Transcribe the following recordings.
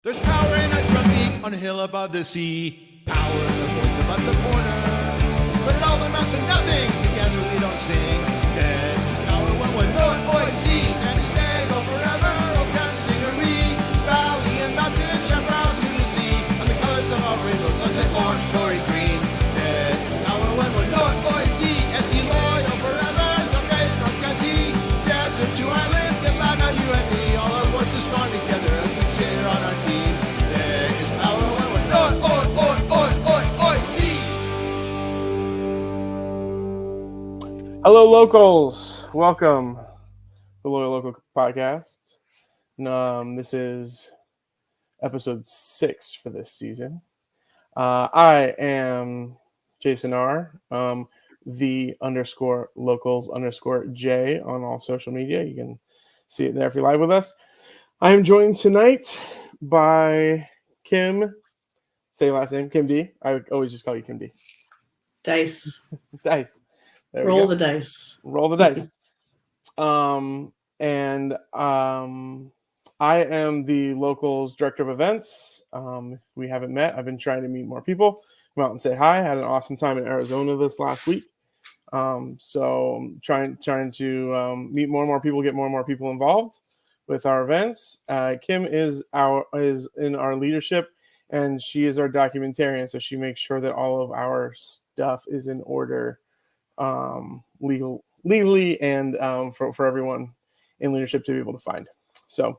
There's power in a drum beat on a hill above the sea. Power in the voice of a supporter. But it all amounts to nothing. Together we don't sing. There's power when we're not OIC. And it's big or forever. Old town stingery. Valley and mountain shine brown to the sea. And the colors of our rainbow, sunset, orange, Tory, green. There's power when we're not OIC. SC loyal forever. Someday North County. Desert to islands. Get loud now, you and me. All our voices strong together as we cheer on our team. Hello, locals. Welcome to the Loyal Local Podcast. This is episode 6 for this season. I am Jason R. The _locals_J on all social media. You can see it there if you're live with us. I am joined tonight by Kim. Say your last name, Kim D. I always just call you Kim D. Dice. Dice. Roll the dice. Roll the dice. I am the locals director of events. If we haven't met, I've been trying to meet more people. Come out and say hi. I had an awesome time in Arizona this last week. So I'm trying to meet more and more people, get more and more people involved with our events. Kim is in our leadership, and she is our documentarian. So she makes sure that all of our stuff is in order. Legally and for everyone in leadership to be able to find. So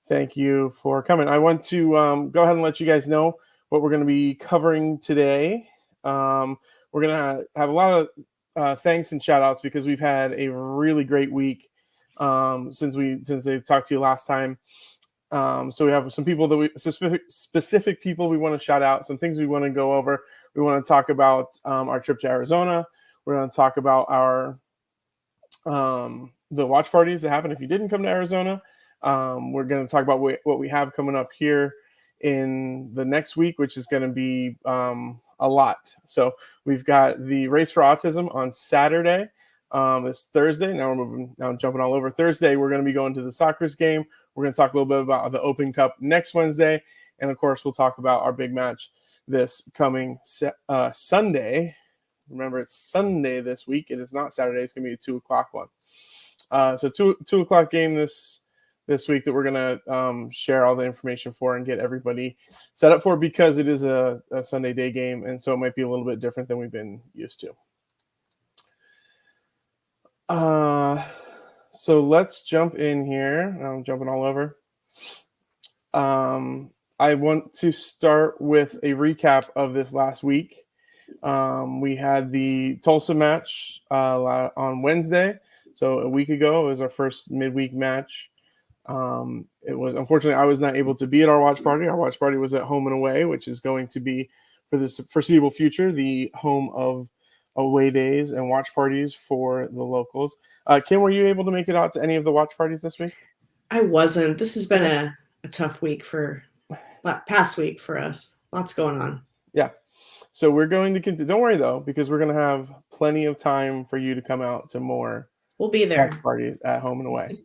thank you for coming. I want to go ahead and let you guys know what we're going to be covering today. We're going to have a lot of thanks and shout outs because we've had a really great week since they talked to you last time. So we have some people that specific people we want to shout out, some things we want to go over. We want to talk about our trip to Arizona. We're going to talk about our the watch parties that happen if you didn't come to Arizona. We're going to talk about what we have coming up here in the next week, which is going to be a lot. So we've got the Race for Autism on Saturday. This Thursday. Now I'm jumping all over. Thursday, we're going to be going to the Sockers game. We're going to talk a little bit about the Open Cup next Wednesday. And, of course, we'll talk about our big match this coming Sunday. Remember, it's Sunday this week. It is not Saturday. It's going to be a 2 o'clock one. So 2 o'clock game this week that we're going to share all the information for and get everybody set up for because it is a Sunday day game. And so it might be a little bit different than we've been used to. So let's jump in here. I'm jumping all over. I want to start with a recap of this last week. We had the Tulsa match on Wednesday. So a week ago, it was our first midweek match. It was unfortunately I was not able to be at our watch party. Our watch party was at Home and Away, which is going to be for the foreseeable future the home of away days and watch parties for the locals. Kim, were you able to make it out to any of the watch parties this week? I wasn't. This has been a tough week past week for us. Lots going on. Yeah. So we're going to continue. Don't worry though, because we're going to have plenty of time for you to come out to more. We'll be there. Watch parties at Home and Away.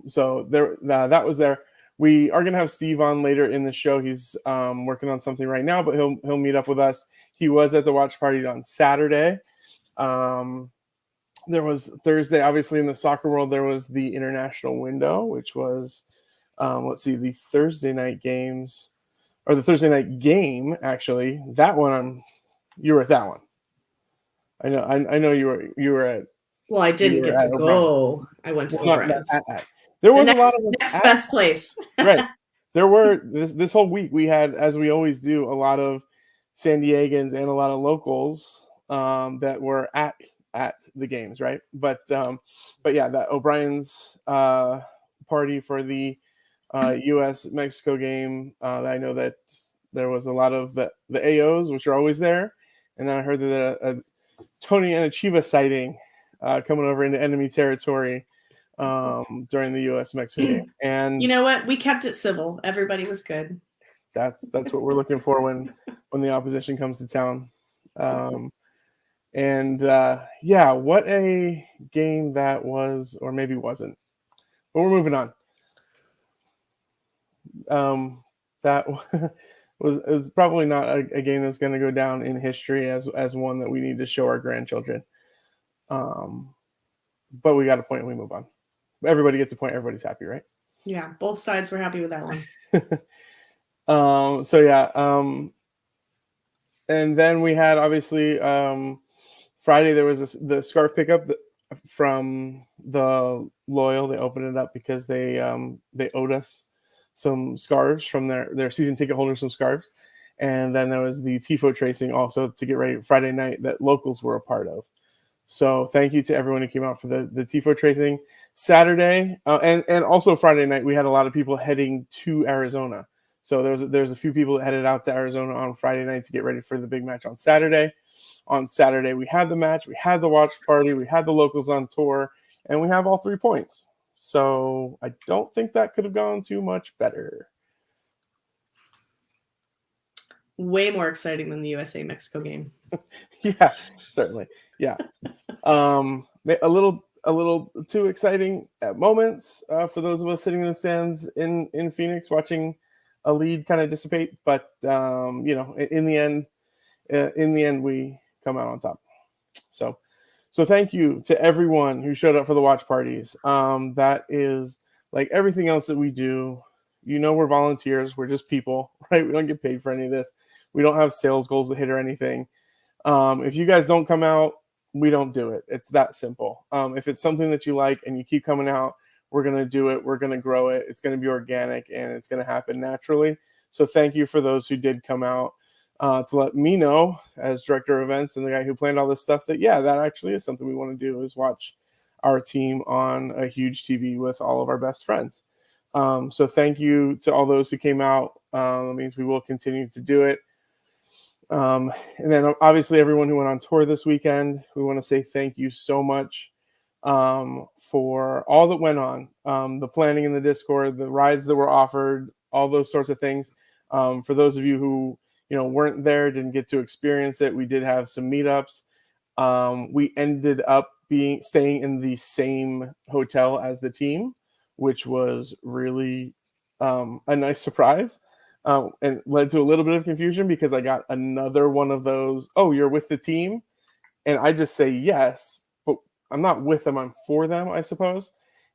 So there, that was there. We are going to have Steve on later in the show. He's working on something right now, but he'll meet up with us. He was at the watch party on Saturday. There was Thursday, obviously in the soccer world, there was the international window, which was, the Thursday night games, or the Thursday night game, actually. That one, you were at that one. I know you were at. Well, I didn't get to go. I went to O'Brien's. There was a lot of next best place. Right. There were this whole week we had, as we always do, a lot of San Diegans and a lot of locals that were at the games, right? But yeah, that O'Brien's party for the U.S.-Mexico game. I know that there was a lot of the AOs, which are always there, and then I heard that a Tony and a Chiva sighting coming over into enemy territory during the U.S.-Mexico game. And you know what? We kept it civil. Everybody was good. That's what we're looking for when the opposition comes to town. Yeah, what a game that was, or maybe wasn't. But we're moving on. that was probably not a game that's going to go down in history as one that we need to show our grandchildren. But we got a point and we move on. Everybody gets a point. Everybody's happy, right? Yeah, both sides were happy with that one. So yeah, and then we had obviously Friday there was the scarf pickup from the Loyal. They opened it up because they owed us some scarves from their season ticket holders, some scarves, and then there was the TIFO tracing also to get ready Friday night that locals were a part of. So thank you to everyone who came out for the TIFO tracing. Saturday and also Friday night, we had a lot of people heading to Arizona. So there's a few people that headed out to Arizona on Friday night to get ready for the big match on Saturday. On Saturday, we had the match, we had the watch party, we had the locals on tour, and we have all 3 points. So I don't think that could have gone too much better. Way more exciting than the USA-Mexico game. Yeah, certainly. Yeah. A little too exciting at moments for those of us sitting in the stands in Phoenix watching a lead kind of dissipate. But in the end, we come out on top. So thank you to everyone who showed up for the watch parties. That is like everything else that we do. We're volunteers. We're just people, right? We don't get paid for any of this. We don't have sales goals to hit or anything. If you guys don't come out, we don't do it. It's that simple. If it's something that you like and you keep coming out, we're going to do it. We're going to grow it. It's going to be organic and it's going to happen naturally. So thank you for those who did come out to let me know as director of events and the guy who planned all this stuff that, yeah, that actually is something we want to do, is watch our team on a huge TV with all of our best friends. So thank you to all those who came out. That means we will continue to do it. And then obviously everyone who went on tour this weekend, we want to say thank you so much for all that went on, the planning in the Discord, the rides that were offered, all those sorts of things. For those of you who weren't there, didn't get to experience it, we did have some meetups. We ended up staying in the same hotel as the team, which was really a nice surprise. And led to a little bit of confusion because I got another one of those, oh, you're with the team? And I just say yes, but I'm not with them, I'm for them, I suppose.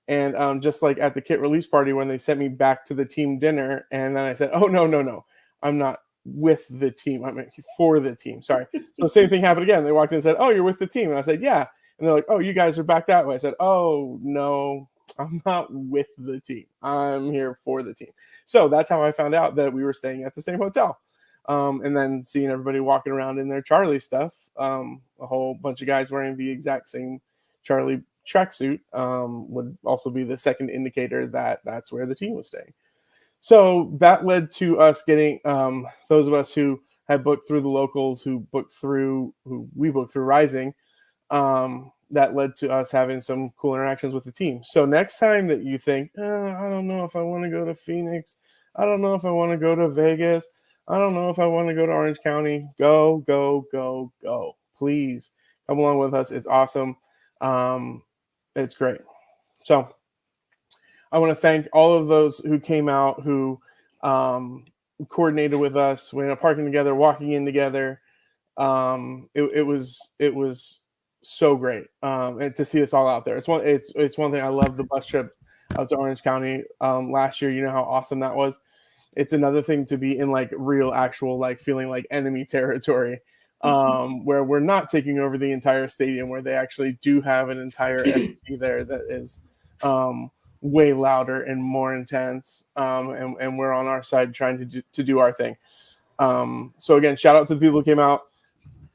And just like at the kit release party when they sent me back to the team dinner, and then I said, oh, no, I'm not with the team, I'm for the team, sorry. So same thing happened again. They walked in and said, oh, you're with the team? And I said, yeah. And they're like, oh, you guys are back that way. I said, oh, no, I'm not with the team. I'm here for the team. So that's how I found out that we were staying at the same hotel. And then seeing everybody walking around in their Charlie stuff, a whole bunch of guys wearing the exact same Charlie tracksuit would also be the second indicator that that's where the team was staying. So that led to us getting those of us who had booked through the locals, who we booked through Rising, that led to us having some cool interactions with the team. So next time that you think, I don't know if I want to go to Phoenix, I don't know if I want to go to Vegas, I don't know if I want to go to Orange County, go. Please come along with us. It's awesome. It's great. So I want to thank all of those who came out, who coordinated with us. We ended up parking together, walking in together. It was so great, and to see us all out there. It's one thing. I love the bus trip out to Orange County last year. You know how awesome that was. It's another thing to be in like real, actual, like feeling like enemy territory, where we're not taking over the entire stadium, where they actually do have an entire SC there that is way louder and more intense, and we're on our side trying to do our thing. So again, shout out to the people who came out.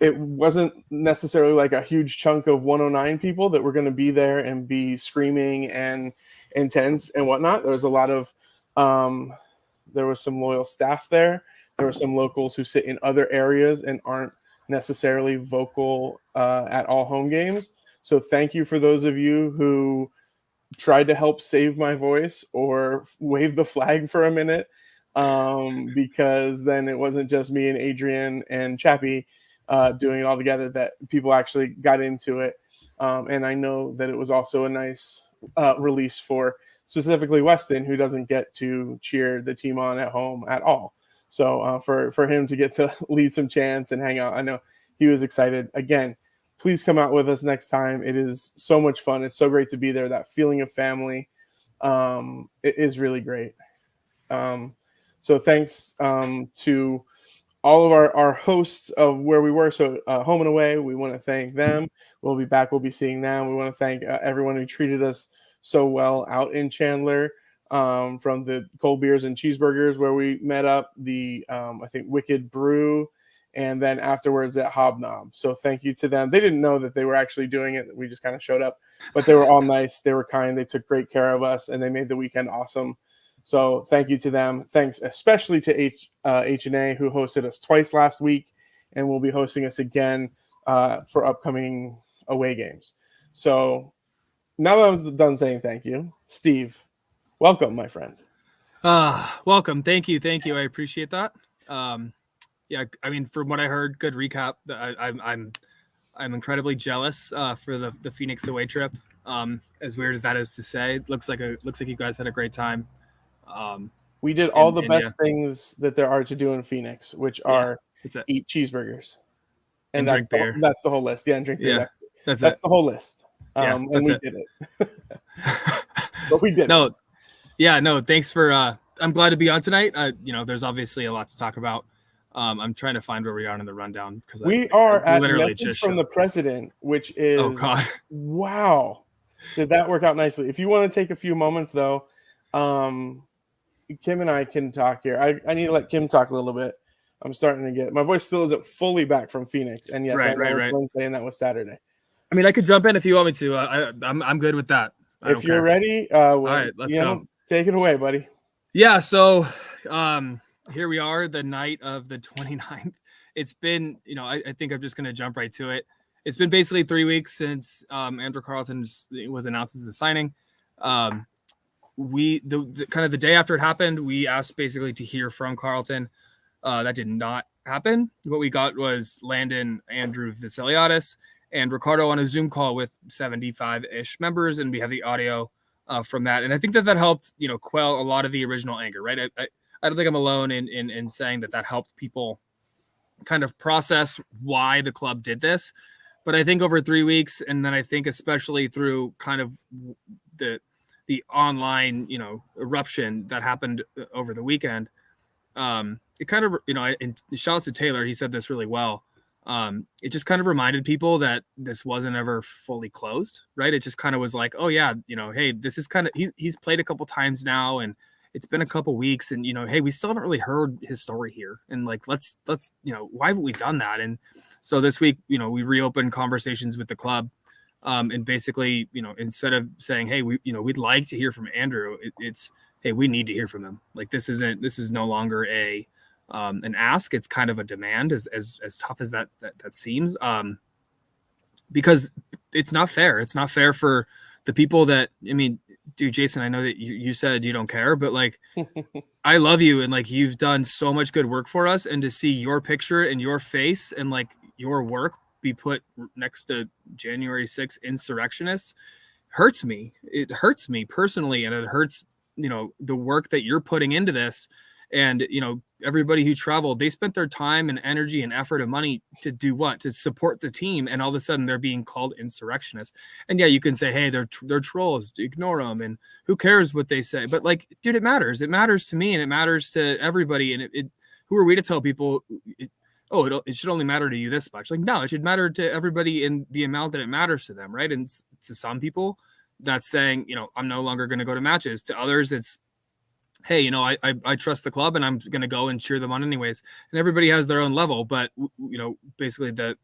It wasn't necessarily like a huge chunk of 109 people that were going to be there and be screaming and intense and whatnot. There was a lot of, there was some loyal staff there. There were some locals who sit in other areas and aren't necessarily vocal at all home games. So thank you for those of you who tried to help save my voice or wave the flag for a minute, because then it wasn't just me and Adrian and Chappie doing it all together, that people actually got into it. And I know that it was also a nice release for specifically Weston, who doesn't get to cheer the team on at home at all. So for him to get to lead some chants and hang out, I know he was excited. Again, please come out with us next time. It is so much fun. It's so great to be there. That feeling of family, it is really great. So thanks to all of our hosts of where we were. So Home and Away, we want to thank them. We'll be back. We'll be seeing them. We want to thank everyone who treated us so well out in Chandler, from the cold beers and cheeseburgers where we met up, the I think Wicked Brew, and then afterwards at Hobnob. So thank you to them. They didn't know that they were actually doing it. We just kind of showed up, but they were all nice. They were kind. They took great care of us, and they made the weekend awesome. So thank you to them. Thanks especially to H&A, who hosted us twice last week and will be hosting us again for upcoming away games. So now that I'm done saying thank you, Steve, welcome, my friend. Welcome. Thank you. I appreciate that. Yeah, I mean, from what I heard, good recap. I'm incredibly jealous for the Phoenix away trip. As weird as that is to say, it looks like you guys had a great time. We did all the best things that there are to do in Phoenix, which are eat cheeseburgers and drink beer. That's the whole list. Yeah, and drink beer. Yeah, that's the whole list. And we did it. But we did. No. Thanks for. I'm glad to be on tonight. There's obviously a lot to talk about. I'm trying to find where we are in the rundown because we are at message from the president, which is wow. Did that work out nicely? If you want to take a few moments though, Kim and I can talk here. I need to let Kim talk a little bit. I'm starting to get my voice still isn't fully back from Phoenix, and yes, right. Wednesday, and that was Saturday. I mean, I could jump in if you want me to. I'm good with that. If you're ready, all right, let's go. Take it away, buddy. Yeah. So, here we are, the night of the 29th. It's been, I think I'm just going to jump right to it. It's been basically 3 weeks since Andrew Carlton was announced as the signing. We kind of the day after it happened, we asked basically to hear from Carlton. That did not happen. What we got was Landon, Andrew Vassiliadis, and Ricardo on a Zoom call with 75-ish members, and we have the audio from that. And I think that helped, quell a lot of the original anger, right? I don't think I'm alone in saying that helped people kind of process why the club did this. But I think over 3 weeks, and then I think especially through kind of the online, eruption that happened over the weekend, it kind of, and shout out to Taylor, he said this really well. It just kind of reminded people that this wasn't ever fully closed, right? It just kind of was like, oh yeah, hey, this is kind of, he's played a couple times now, and it's been a couple weeks, and hey, we still haven't really heard his story here, and like let's why haven't we done that? And so this week, we reopened conversations with the club, and basically, instead of saying, hey, we'd like to hear from Andrew, it's hey, we need to hear from him. Like this is no longer an ask, it's kind of a demand, as tough as that seems, because it's not fair. It's not fair for the people that, I mean, dude, Jason, I know that you said you don't care, but like, I love you. And like, you've done so much good work for us, and to see your picture and your face and like your work be put next to January 6th insurrectionists hurts me. It hurts me personally. And it hurts, the work that you're putting into this. And, everybody who traveled, they spent their time and energy and effort and money to do what? To support the team. And all of a sudden they're being called insurrectionists. And yeah, you can say, hey, they're trolls, ignore them. And who cares what they say? But like, dude, it matters. It matters to me, and it matters to everybody. And who are we to tell people, it should only matter to you this much? Like, no, it should matter to everybody in the amount that it matters to them. Right. And to some people that's saying, I'm no longer going to go to matches. To others, it's, hey, I trust the club, and I'm going to go and cheer them on anyways. And everybody has their own level. But, basically the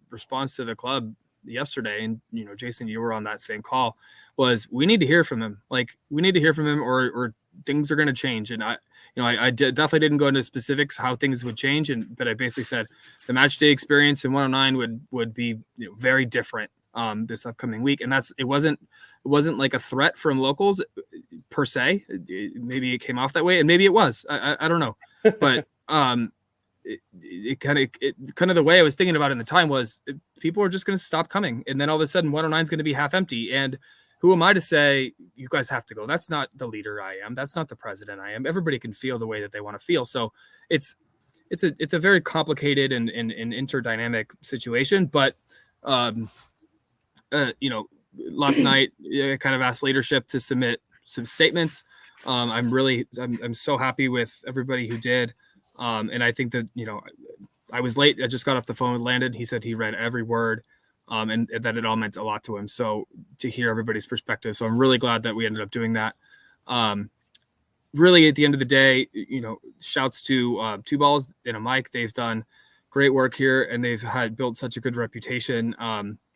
response to the club yesterday, and, Jason, you were on that same call, was we need to hear from him. Like, we need to hear from him, or things are going to change. And I definitely didn't go into specifics how things would change. But I basically said the match day experience in 109 would be very different this upcoming week. And it wasn't like a threat from locals per se. Maybe it came off that way, and maybe it was. I don't know, but it kind of the way I was thinking about it in the time was people are just going to stop coming, and then all of a sudden 109 is going to be half empty. And who am I to say you guys have to go? That's not the leader I am. That's not the president I am. Everybody can feel the way that they want to feel. So it's a very complicated and interdynamic situation. But last night I kind of asked leadership to submit some statements. I'm so happy with everybody who did. And I think that, I was late. I just got off the phone with Landon. He said he read every word, and that it all meant a lot to him. So to hear everybody's perspective. So I'm really glad that we ended up doing that. Really at the end of the day, shouts to Two Balls and a Mic. They've done great work here, and they've built such a good reputation.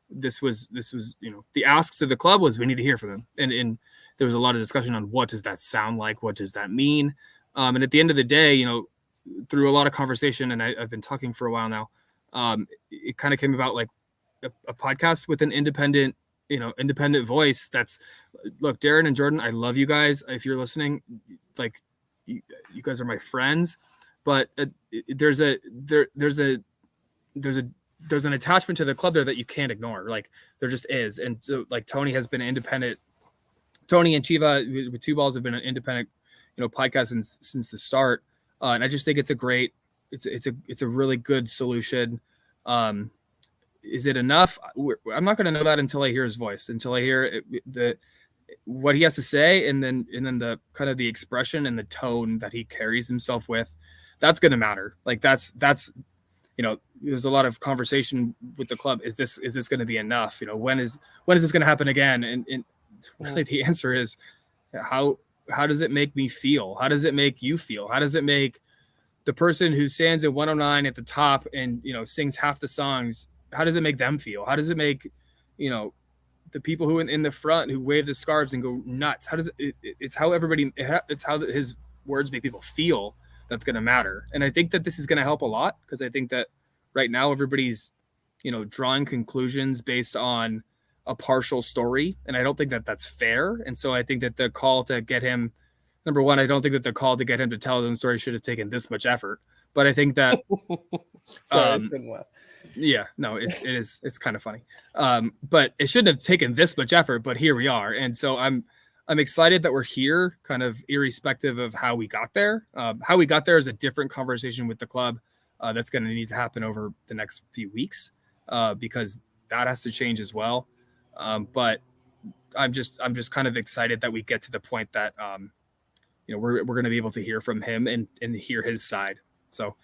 This was, the ask to the club was we need to hear from them. And there was a lot of discussion on what does that sound like? What does that mean? And at the end of the day, through a lot of conversation, and I've been talking for a while now, it kind of came about like a podcast with an independent voice. Look, Darren and Jordan, I love you guys. If you're listening, like you guys are my friends, but there's an attachment to the club there that you can't ignore. Like there just is. And so like Tony has been independent. Tony and Chiva with Two Balls have been an independent, podcast since the start. And I just think it's a really good solution. Is it enough? I'm not going to know that until I hear his voice, until I hear what he has to say. And then the kind of the expression and the tone that he carries himself with, that's going to matter. Like that's, there's a lot of conversation with the club. Is this going to be enough? When is this going to happen again? And really the answer is how does it make me feel? How does it make you feel? How does it make the person who stands at 109 at the top and, sings half the songs? How does it make them feel? How does it make, the people who in the front who wave the scarves and go nuts? How does it's how his words make people feel that's going to matter. And I think that this is going to help a lot, because I think that right now everybody's, drawing conclusions based on a partial story. And I don't think that that's fair. And so I think that the call to get him, number one, I don't think that the call to get him to tell the story should have taken this much effort. But I think that, sorry, it's been well. Yeah, no, it's kind of funny. But it shouldn't have taken this much effort, but here we are. And so I'm excited that we're here, kind of irrespective of how we got there. How we got there is a different conversation with the club that's going to need to happen over the next few weeks, because that has to change as well. But I'm just kind of excited that we get to the point that we're going to be able to hear from him and hear his side. So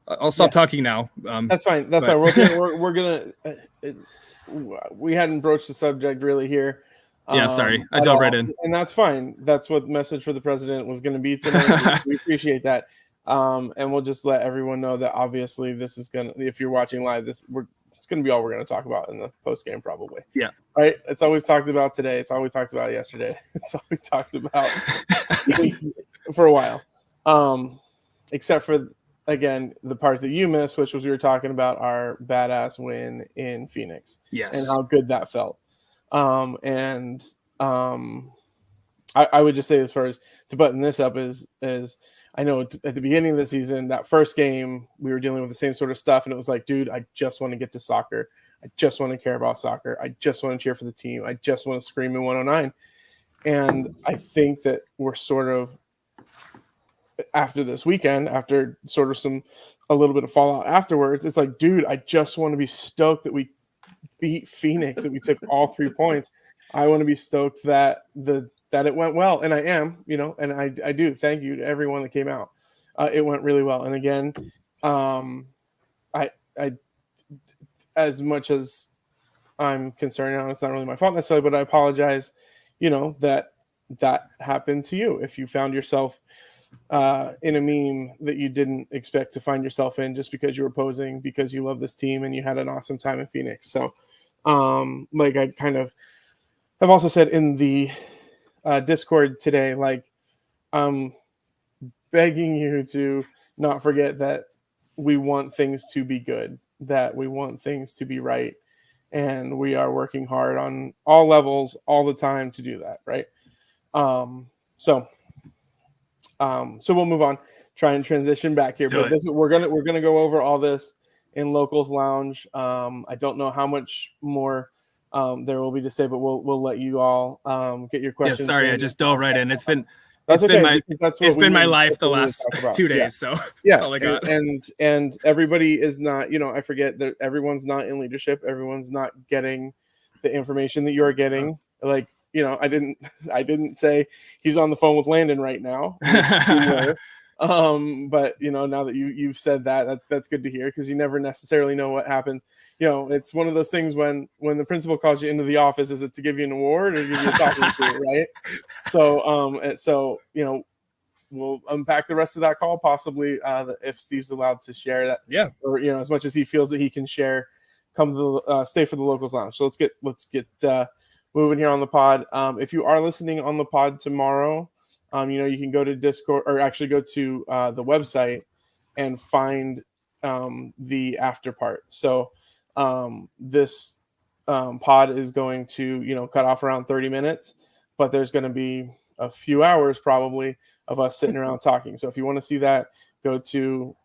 I'll stop talking now. That's fine. That's fine. We're gonna. We hadn't broached the subject really here. Sorry, I dove right in, and that's fine. That's what message for the president was going to be tonight. We appreciate that, and we'll just let everyone know that obviously this is gonna. If you're watching live, it's going to be all we're going to talk about in the post game, probably. Yeah. Right. It's all we've talked about today. It's all we talked about yesterday. It's all we talked about for a while, except for, again, the part that you missed, which was we were talking about our badass win in Phoenix. Yes. And how good that felt. I would just say, as far as to button this up, is I know at the beginning of the season, that first game, we were dealing with the same sort of stuff. And it was like, dude, I just want to get to soccer. I just want to care about soccer. I just want to cheer for the team. I just want to scream in 109. And I think that we're sort of, after this weekend, after sort of a little bit of fallout afterwards, it's like, dude, I just want to be stoked that we beat Phoenix, that we took all 3 points. I want to be stoked that it went well. And I am, and I do. Thank you to everyone that came out. It went really well. And again, I as much as I'm concerned, it's not really my fault necessarily, but I apologize, that happened to you. If you found yourself in a meme that you didn't expect to find yourself in, just because you were posing because you love this team and you had an awesome time in Phoenix. So, like I kind of have also said in the Discord today, like, I'm begging you to not forget that we want things to be good, that we want things to be right, and we are working hard on all levels all the time to do that, right? So we'll move on, try and transition back here. But we're gonna go over all this in Locals Lounge. I don't know how much more there will be to say, but we'll let you all get your Yeah, questions. sorry, I just dove right in. It's been That's it's okay, been my because that's what it's we been my need- life that's the what we need to last talk about. 2 days. Yeah. So Yeah, that's all I got. and everybody is not, I forget that everyone's not in leadership. Everyone's not getting the information that you're getting. Like, I didn't say he's on the phone with Landon right now. But now that you've said that, that's good to hear, because you never necessarily know what happens. It's one of those things when the principal calls you into the office, is it to give you an award or give you a talking to, right? So we'll unpack the rest of that call, possibly if Steve's allowed to share that. Yeah. Or as much as he feels that he can share. Come to the stay for the locals lounge. So let's get moving here on the pod. If you are listening on the pod tomorrow, you can go to Discord, or actually go to the website and find the after part. So this pod is going to cut off around 30 minutes, but there's going to be a few hours probably of us sitting around talking. So if you want to see that, go to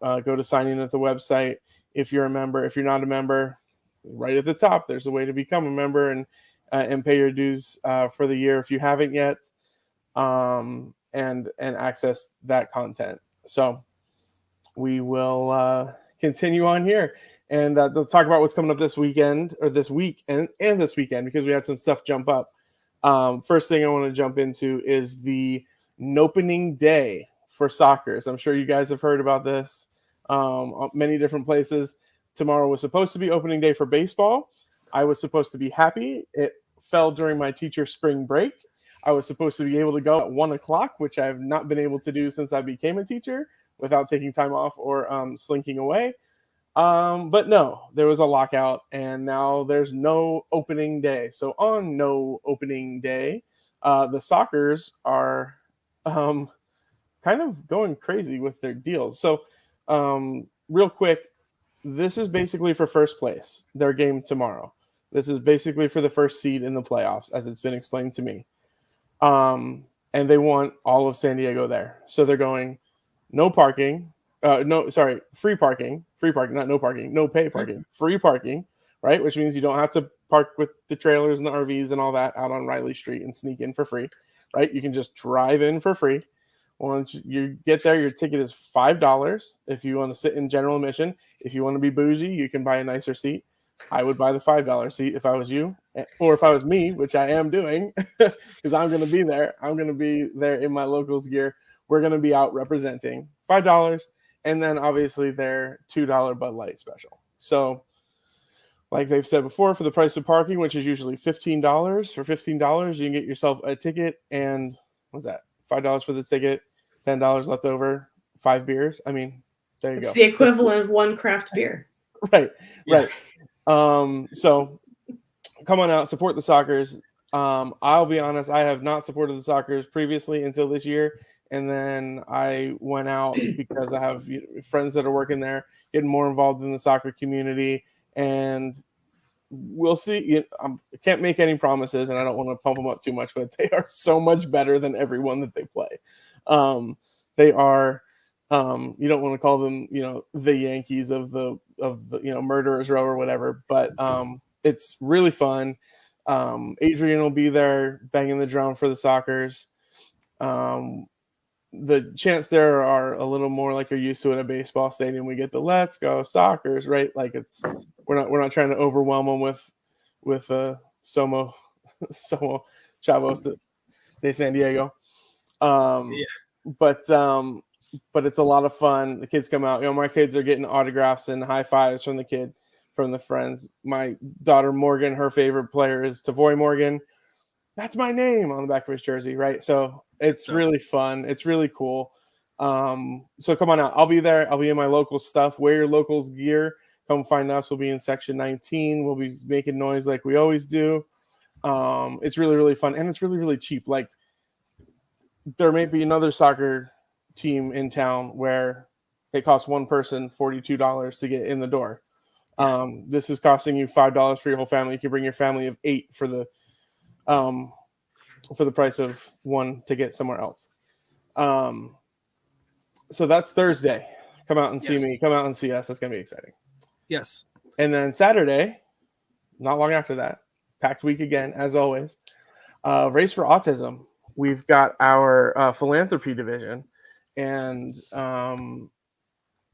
sign in at the website. If you're a member, if you're not a member, right at the top there's a way to become a member and pay your dues for the year if you haven't yet, and access that content. So we will continue on here, and they'll talk about what's coming up this weekend, or this week, and this weekend, because we had some stuff jump up. First thing I want to jump into is the opening day for soccer. I'm sure you guys have heard about this many different places. Tomorrow was supposed to be opening day for baseball. I was supposed to be happy. It fell during my teacher's spring break. I was supposed to be able to go at 1:00, which I have not been able to do since I became a teacher without taking time off or slinking away. But no, there was a lockout, and now there's no opening day. So on no opening day, the Sockers are kind of going crazy with their deals. So real quick, this is basically for first place, their game tomorrow. This is basically for the first seed in the playoffs, as it's been explained to me. And they want all of San Diego there. So they're going free parking, not no parking, no pay parking, free parking, right? Which means you don't have to park with the trailers and the RVs and all that out on Riley Street and sneak in for free, right? You can just drive in for free. Once you get there, your ticket is $5 if you want to sit in general admission. If you want to be bougie, you can buy a nicer seat. I would buy the $5 seat if I was you, or if I was me, which I am doing, because I'm going to be there. I'm going to be there in my locals gear. We're going to be out representing $5, and then obviously their $2 Bud Light special. So, like they've said before, for the price of parking, which is usually $15, for $15 you can get yourself a ticket, and what's that? $5 for the ticket, $10 left over, 5 beers. I mean, there you go. It's the equivalent of one craft beer. Right. So come on out, support the Sockers. I'll be honest, I have not supported the Sockers previously until this year, and then I went out because I have friends that are working there, getting more involved in the soccer community, and we'll see. I can't make any promises, and I don't want to pump them up too much, but they are so much better than everyone that they play. They are. You don't want to call them, the Yankees of the Murderers Row or whatever, but it's really fun. Adrian will be there banging the drum for the Sockers. The chants there are a little more like you're used to in a baseball stadium. We get the "Let's go Sockers," right? Like we're not trying to overwhelm them with Somo Chavos de San Diego. But it's a lot of fun. The kids come out. My kids are getting autographs and high fives from the friends. My daughter Morgan, her favorite player is Tavoy Morgan. That's my name on the back of his jersey, right? So it's really fun. It's really cool. So come on out. I'll be there. I'll be in my local stuff. Wear your locals gear. Come find us. We'll be in section 19. We'll be making noise like we always do. It's really, really fun. And it's really, really cheap. Like, there may be another soccer team in town where it costs one person $42 to get in the door. This is costing you $5 for your whole family. You can bring your family of 8 for the price of one to get somewhere else. So that's Thursday. Come out and see me. Come out and see us. That's gonna be exciting. Yes. And then Saturday, not long after that, packed week again, as always. Race for Autism. We've got our philanthropy division, and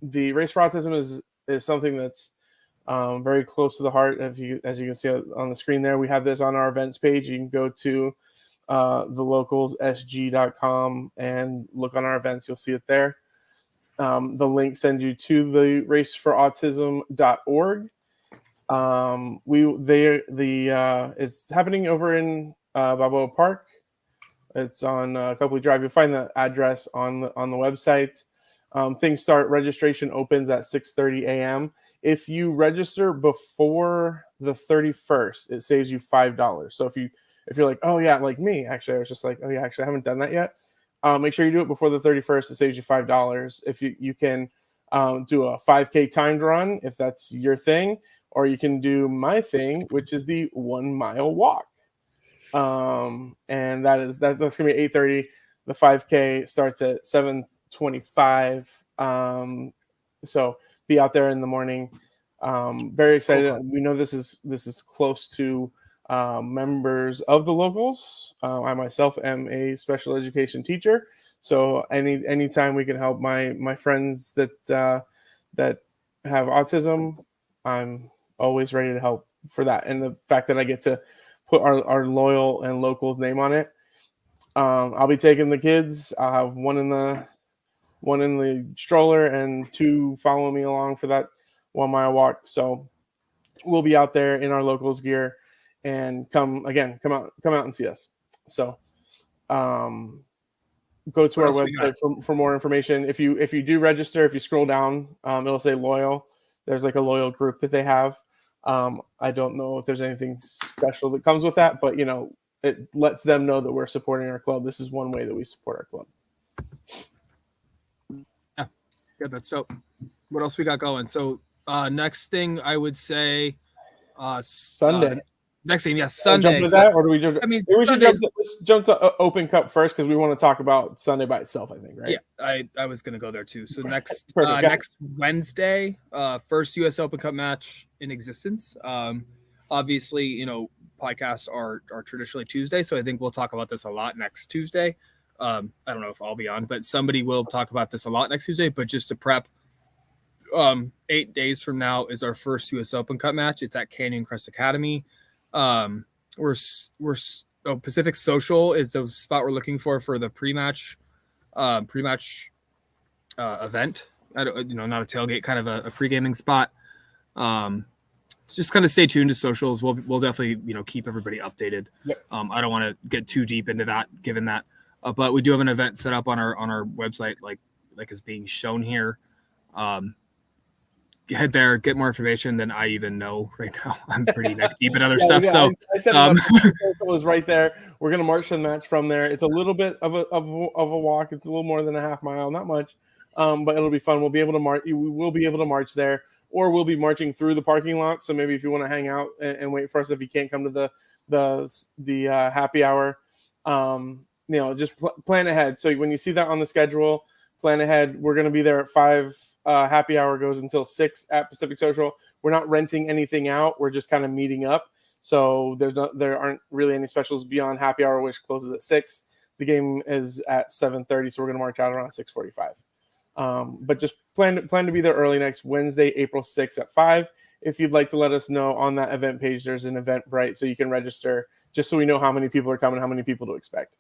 the Race for Autism is something that's very close to the heart. As you can see on the screen there, we have this on our events page. You can go to thelocalssg.com and look on our events. You'll see it there. The link sends you to the raceforautism.org. It's happening over in Balboa Park. It's on Copley Drive. You'll find the address on the website. Registration opens at 6:30 a.m. If you register before the 31st, it saves you $5. So if you're like, oh yeah, like me, actually, I was just like, oh yeah, actually, I haven't done that yet. Make sure you do it before the 31st. It saves you $5. If you can do a 5K timed run, if that's your thing, or you can do my thing, which is the 1 mile walk. And that's gonna be 8:30. The 5K starts at 7:25. So be out there in the morning. Very excited. We know this is close to members of the locals. I myself am a special education teacher, so anytime we can help my friends that have autism, I'm always ready to help for that. And the fact that I get to put our loyal and locals name on it. I'll be taking the kids. I'll have one in the stroller and 2 following me along for that 1 mile walk. So we'll be out there in our locals gear and come out and see us. So go to our website for more information. If you do register, if you scroll down, it'll say loyal. There's like a loyal group that they have. I don't know if there's anything special that comes with that, but it lets them know that we're supporting our club. This is one way that we support our club. Yeah, that's dope. What else we got going? So next thing I would say Sunday. Next game, yes, Sunday. Jump to that, or do we jump? I mean, we should jump to Open Cup first because we want to talk about Sunday by itself. I think, right? Yeah, I was gonna go there too. So next Perfect. Next Wednesday, first U.S. Open Cup match in existence. Obviously, podcasts are traditionally Tuesday, so I think we'll talk about this a lot next Tuesday. I don't know if I'll be on, but somebody will talk about this a lot next Tuesday. But just to prep, 8 days from now is our first U.S. Open Cup match. It's at Canyon Crest Academy. Pacific Social is the spot we're looking for the pre-match event. Not a tailgate, kind of a pre-gaming spot. Just kind of stay tuned to socials. We'll definitely keep everybody updated. Yep. I don't want to get too deep into that, given that, but we do have an event set up on our website, like is being shown here. Head there, get more information than I even know right now. I'm pretty neck deep in other stuff. So I said it was right there. We're gonna march the match from there. It's a little bit of a walk. It's a little more than a half mile, not much, but it'll be fun. We'll be able to march. We will be able to march there, or we'll be marching through the parking lot. So maybe if you want to hang out and wait for us, if you can't come to the happy hour, just plan ahead. So when you see that on the schedule, plan ahead. We're gonna be there at 5. Happy hour goes until 6 at Pacific Social. We're not renting anything out. We're just kind of meeting up. So there aren't really any specials beyond happy hour, which closes at 6. The game is at 7:30, so we're going to march out around 6:45. But just plan to be there early next Wednesday, April 6th at 5. If you'd like to let us know on that event page, there's an Eventbrite, so you can register just so we know how many people are coming, how many people to expect.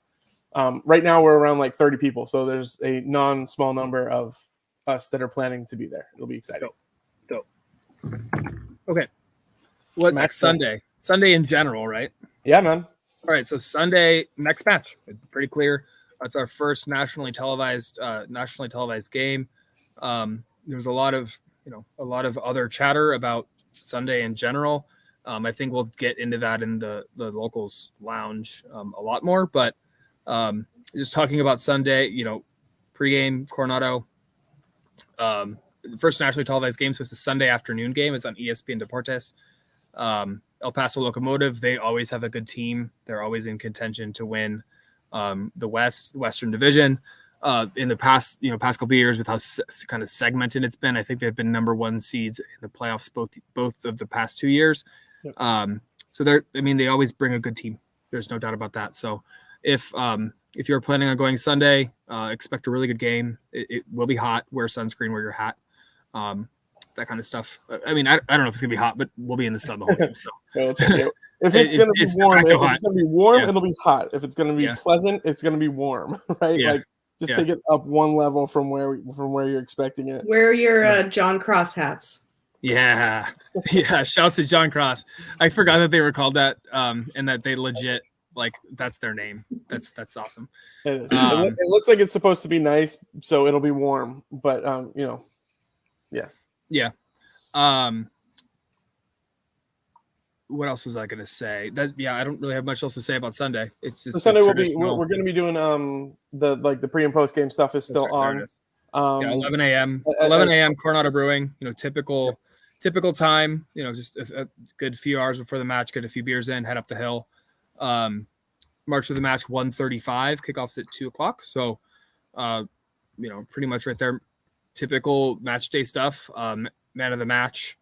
Right now we're around like 30 people, so there's a non-small number of us that are planning to be there. It'll be exciting. Dope. Okay. What next Sunday? Sunday in general, right? Yeah, man. All right. So Sunday, next match. It's pretty clear. That's our first nationally televised game. There's a lot of other chatter about Sunday in general. I think we'll get into that in the locals lounge a lot more, but just talking about Sunday, pregame Coronado. The first nationally televised game, so it's a Sunday afternoon game. It's on ESPN Deportes. El Paso Locomotive, they always have a good team. They're always in contention to win the Western Division. In the past couple of years, with how kind of segmented it's been, I think they've been number 1 seeds in the playoffs both of the past 2 years. Yep. So they always bring a good team. There's no doubt about that. So if you're planning on going Sunday, expect a really good game. It will be hot. Wear sunscreen, wear your hat, that kind of stuff. I mean, I don't know if it's gonna be hot, but we'll be in the sun the whole game. So if it's gonna be warm, Yeah. it'll be hot. If it's gonna be pleasant, it's gonna be warm, right? Yeah. Like just take it up one level from where you're expecting it. Wear your John Cross hats. Yeah. Shouts to John Cross. I forgot that they were called that, and that they legit that's their name. That's awesome. It is. It looks like it's supposed to be nice, so it'll be warm. But Yeah. What else was I going to say? I don't really have much else to say about Sunday. It's just Sunday we're going to be doing the pre and post game stuff is still on. 11 a.m. Coronado Brewing. Typical time. Just a good few hours before the match. Get a few beers in. Head up the hill. March of the match 1:35. Kickoffs at 2:00. So, pretty much right there. Typical match day stuff. Man of the match.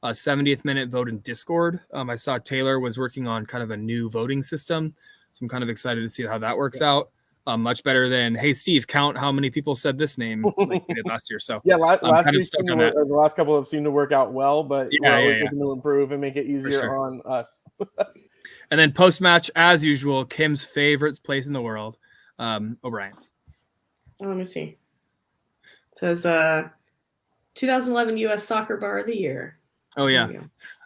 70th minute vote in Discord. I saw Taylor was working on kind of a new voting system, so I'm kind of excited to see how that works out. Much better than, hey Steve, count how many people said this name like we did last year. So last week the last couple have seemed to work out well, but we're always looking to improve and make it easier on us. And then post match, as usual, Kim's favorite place in the world, O'Brien's. Let me see. It says 2011 U.S. Soccer Bar of the Year. Oh yeah,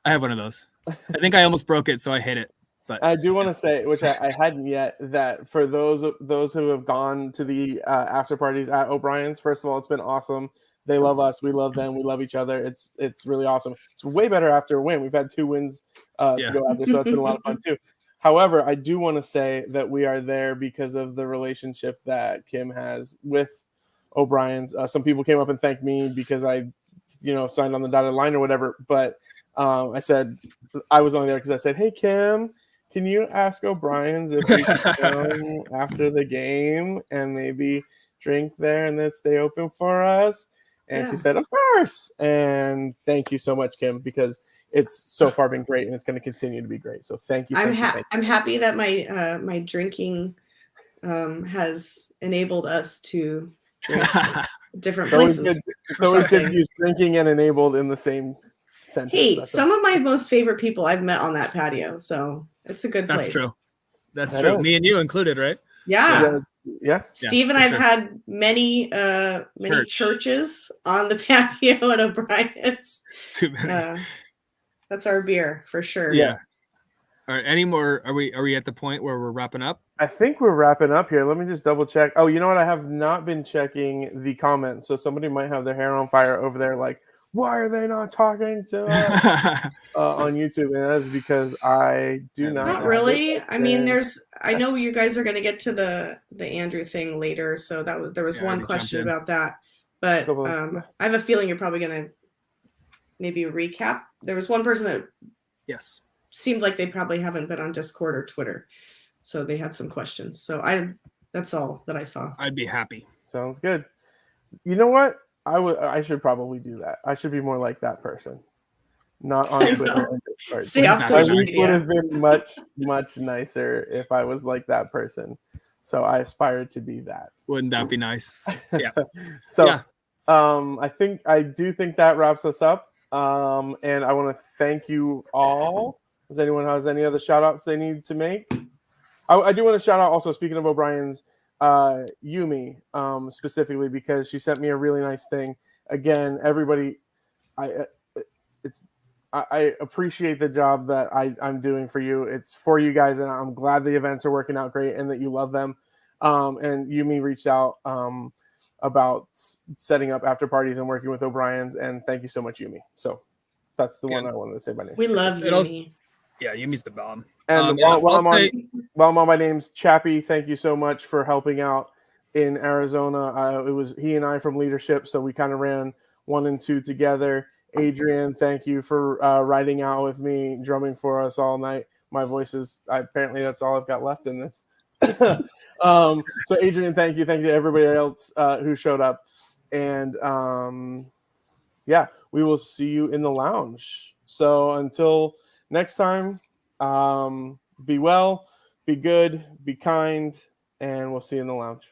I have one of those. I think I almost broke it, so I hate it. But I do want to say, which I hadn't yet, that for those who have gone to the after parties at O'Brien's, first of all, it's been awesome. They love us, we love them, we love each other. It's really awesome. It's way better after a win. We've had 2 wins to go out there, so it's been a lot of fun too. However, I do want to say that we are there because of the relationship that Kim has with O'Brien's. Some people came up and thanked me because I signed on the dotted line or whatever, but I said I was only there because I said, hey Kim, can you ask O'Brien's if we can come after the game and maybe drink there and then stay open for us? And she said, of course. And thank you so much, Kim, because it's so far been great and it's going to continue to be great. So thank you. I'm happy that my drinking has enabled us to drink different places. It's always good to use drinking and enabled in the same sentence. Hey, some of my most favorite people I've met on that patio, so it's a good place. That's true. Me and you included, right? Yeah. Steve and I've sure. had many churches on the patio at O'Brien's. Too many. That's our beer for sure. Yeah. All right. Any more? Are we at the point where we're wrapping up? I think we're wrapping up here. Let me just double check. Oh, you know what? I have not been checking the comments, so somebody might have their hair on fire over there. Like, why are they not talking to us on YouTube? And that is because I do not. Not really. I mean, I know you guys are going to get to the Andrew thing later, so there was one question about that, but I have a feeling you're probably going to maybe recap. There was one person that seemed like they probably haven't been on Discord or Twitter, so they had some questions. So that's all that I saw. I'd be happy. Sounds good. You know what? I should probably do that. I should be more like that person. Not on Twitter and Discord. Stay off social media. Would have been much, much nicer if I was like that person. So I aspire to be that. Wouldn't that be nice? Yeah. I do think that wraps us up. And I want to thank you all. Does anyone has any other shout outs they need to make? I do want to shout out also, speaking of O'Brien's, Yumi specifically, because she sent me a really nice thing. Again, everybody, I appreciate the job that I'm doing for you. It's for you guys, and I'm glad the events are working out great and that you love them. And Yumi reached out about setting up after parties and working with O'Brien's, and thank you so much, Yumi. So that's the one I wanted to say by name. We love Yumi. Yeah, Yumi's the bomb. And while my name's Chappie, thank you so much for helping out in Arizona. It was he and I from leadership, so we kind of ran 1 and 2 together. Adrian, thank you for riding out with me, drumming for us all night. My voice is apparently that's all I've got left in this. So Adrian, thank you to everybody else who showed up, and we will see you in the lounge. So until next time, Be well, be good, be kind, and we'll see you in the lounge.